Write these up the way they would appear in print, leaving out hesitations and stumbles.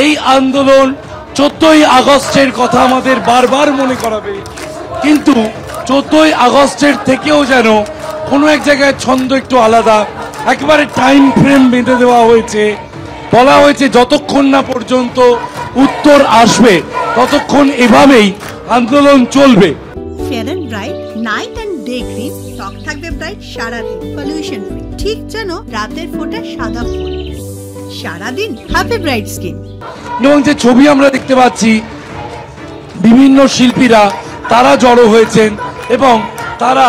এই আন্দোলন 14ই আগস্টের কথা আমাদের বারবার মনে করাবে, কিন্তু 14ই আগস্টের থেকেও যেন কোনো এক জায়গায় ছন্দ একটু আলাদা, একেবারে টাইম ফ্রেম বেঁধে দেওয়া হয়েছে। বলা হয়েছে যতক্ষণ না পর্যন্ত উত্তর আসবে ততক্ষণ এভাবেই আন্দোলন চলবে। Fair and bright night and day cream ত্বক থাকবে ব্রাইট সারাদিন, পলিউশন ফ্রি, ঠিক যেন রাতের ফোঁটা সাদা ফুল। সারাদিন হ্যাপি ব্রাইট স্কিন। এবং যে ছবি আমরা দেখতে পাচ্ছি, বিভিন্ন শিল্পীরা তারা জড়ো হয়েছেন এবং তারা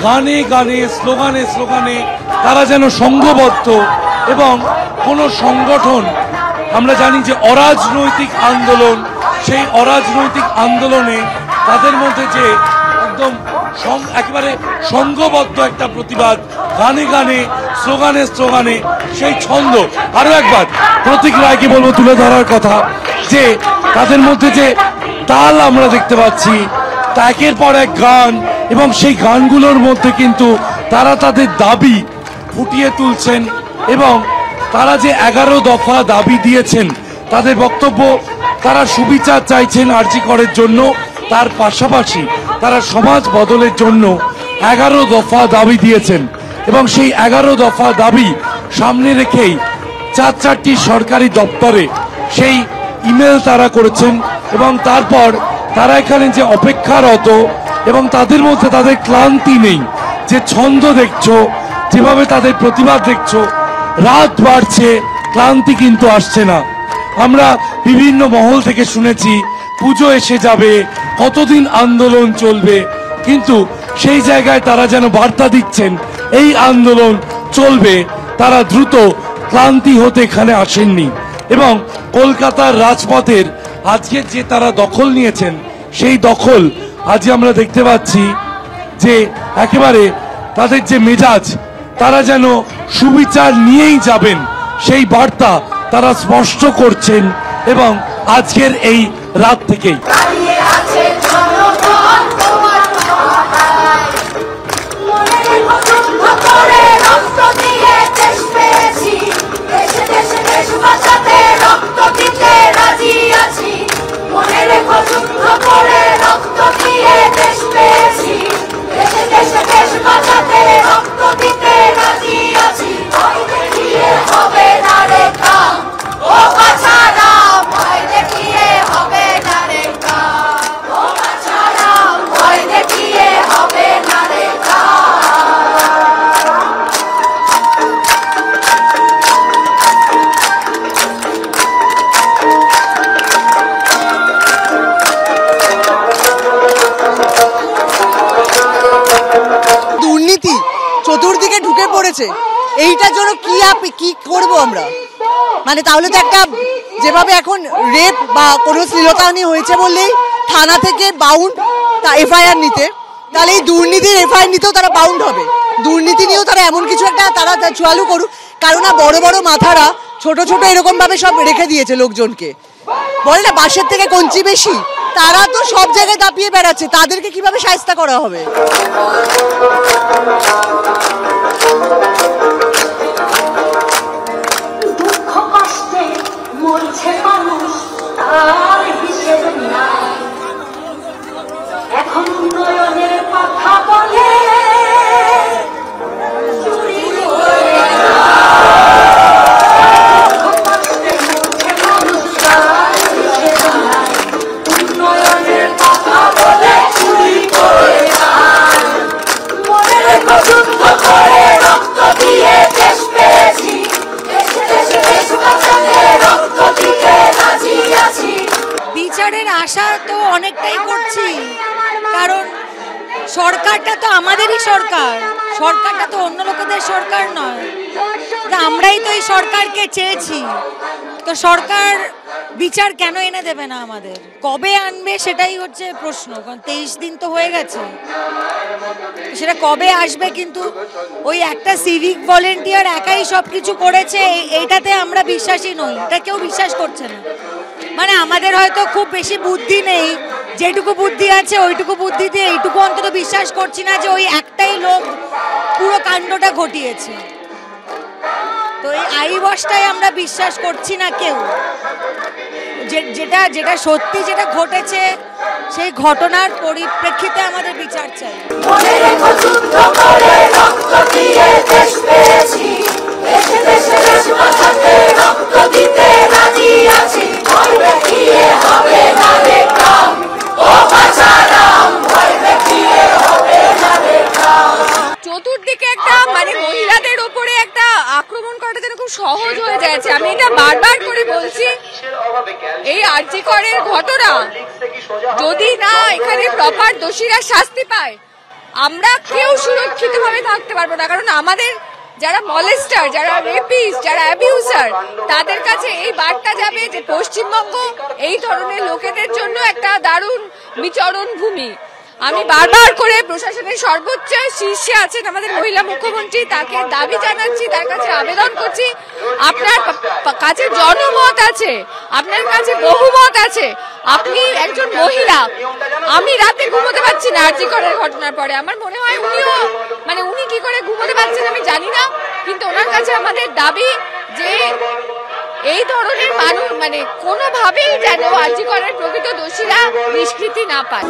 গানে গানে স্লোগানে স্লোগানে তারা যেন সংঘবদ্ধ। এবং কোন সংগঠন, আমরা জানি যে অরাজনৈতিক আন্দোলন, সেই অরাজনৈতিক আন্দোলনে তাদের মধ্যে যে একদম একেবারে সংঘবদ্ধ একটা প্রতিবাদ, গানে গানে স্লোগানে স্লোগানে সেই ছন্দ। আরো একবার প্রতীক রায়কে বলবো তুলে ধরার কথা, যে তাদের মধ্যে যে তাল আমরা দেখতে পাচ্ছি, একের পর এক গান, এবং সেই গানগুলোর মধ্যে কিন্তু তারা তাদের দাবি ফুটিয়ে তুলছেন। এবং তারা যে 11 দফা দাবি দিয়েছেন, তাদের বক্তব্য তারা সুবিচার চাইছেন আরজি করের জন্য, তার পাশাপাশি তারা সমাজ বদলের জন্য 11 দফা দাবি দিয়েছেন। এবং সেই 11 দফা দাবি সামনে রেখেই 4টি সরকারি দপ্তরে সেই ইমেল তারা করেছেন। এবং তারপর তারা এখানে যে অপেক্ষারত, এবং তাদের মধ্যে তাদের ক্লান্তি নেই, যে ছন্দ দেখছো, যেভাবে তাদের প্রতিবাদ দেখছো, রাত বাড়ছে, ক্লান্তি কিন্তু আসছে না। আমরা বিভিন্ন মহল থেকে শুনেছি পুজো এসে যাবে, কতদিন আন্দোলন চলবে, কিন্তু সেই জায়গায় তারা যেন বার্তা দিচ্ছেন এই আন্দোলন চলবে। তারা দ্রুত ক্লান্তি হতে এখানে আসেননি। এবং কলকাতার রাজপথের আজকে যে তারা দখল নিয়েছেন, সেই দখল আজ আমরা দেখতে পাচ্ছি যে একেবারে তাদের যে মেজাজ, তারা যেন সুবিচার নিয়েই যাবেন, সেই বার্তা তারা স্পষ্ট করছেন। এবং আজকের এই রাত থেকেই চতুর্দিকে ঢুকে পড়েছে। এইটার জন্য কি করব আমরা? মানে তাহলে তো একটা, যেভাবে এখন রেপ বা কোনো শ্লীলতাহানি হয়েছে বললেই থানা থেকে বাউন্ড এফআইআর নিতে, তাহলে এই দুর্নীতির এফআইআর নিতেও তারা বাউন্ড হবে। দুর্নীতি নিয়েও তারা এমন কিছু একটা তারা চালু করুক, কারণ না বড় বড় মাথারা ছোট ছোট এরকম ভাবে সব রেখে দিয়েছে লোকজনকে। বলে না বাঁশের থেকে কঞ্চি বেশি, তারা তো সব জায়গায় দাপিয়ে বেড়াচ্ছে, তাদেরকে কিভাবে শায়েস্তা করা হবে? এখন উন্নয়নের কথা বলে বিচারের আশা তো অনেকটাই করছি, কারণ সরকারটা তো আমাদেরই সরকার, সরকারটা তো অন্য লোকেদের সরকার নয়। আমরাই তো এই সরকারকে চেয়েছি, তো সরকার বিচার কেন এনে দেবে না আমাদের? কবে আনবে সেটাই হচ্ছে প্রশ্ন, কারণ 23 দিন তো হয়ে গেছে, সেটা কবে আসবে? কিন্তু ওই একটা সিভিক ভলেন্টিয়ার একাই সব কিছু করেছে, এইটাতে আমরা বিশ্বাসী নই, এটা কেউ বিশ্বাস করছে না। মানে আমাদের হয়তো খুব বেশি বুদ্ধি নেই, যেটুকু বুদ্ধি আছে ওইটুকু বুদ্ধি দিয়ে এইটুকু অন্তত বিশ্বাস করছি না যে ওই একটাই লোক পুরো কাণ্ডটা ঘটিয়েছে। তো তো এই আইবসটাই আমরা বিশ্বাস করছি না কেউ। যেটা যেটা সত্যি যেটা ঘটেছে সেই ঘটনার পরিপ্রেক্ষিতে আমাদের বিচার চাই। মনে রেখো যুদ্ধ করে রক্ত দিয়ে দেশ পেয়েছি, দেশে দেশে দেশ বাঁচাতে রক্ত দিতে রাজি আছি। ভয় দেখিয়ে হবে না রে কাম, ও বাঁচারাম, ভয় দেখিয়ে হবে না রে কাম। চতুর্দিকে একটা মানে মহিলাদের ওপরে একটা আক্রমণ করাটা যেন খুব সহজ হয়ে যাচ্ছে। আমি এটা বারবার করে বলছি, এই আরজি করের ঘটনা যদি না এখানে প্রপার দোষীরা শাস্তি পায়, আমরা কেউ সুরক্ষিত ভাবে থাকতে পারবো না। কারণ আমাদের যারা মলেস্টার, যারা রেপিস্ট, যারা অ্যাবিউজার, তাদের কাছে এই বার্তা যাবে যে পশ্চিমবঙ্গ এই ধরনের লোকেদের জন্য একটা দারুণ বিচরণ ভূমি। আমি বারবার করে প্রশাসনের সর্বোচ্চ শীর্ষে আছেন আমাদের মহিলা মুখ্যমন্ত্রী, তাকে দাবি জানাচ্ছি, তার কাছে আবেদন করছি, আপনার কাছে জনমত আছে, আপনার কাছে বহুমত আছে, আপনি একজন মহিলা। আমি রাতে ঘুমোতে পারছি না আরজি করের ঘটনার পরে। আমার মনে হয় উনি কি করে ঘুমোতে পারছেন আমি জানি না, কিন্তু ওনার কাছে আমাদের দাবি যে এই ধরনের মানুষ মানে কোনোভাবেই যেন আরজি করের প্রকৃত দোষীরা নিষ্কৃতি না পায়।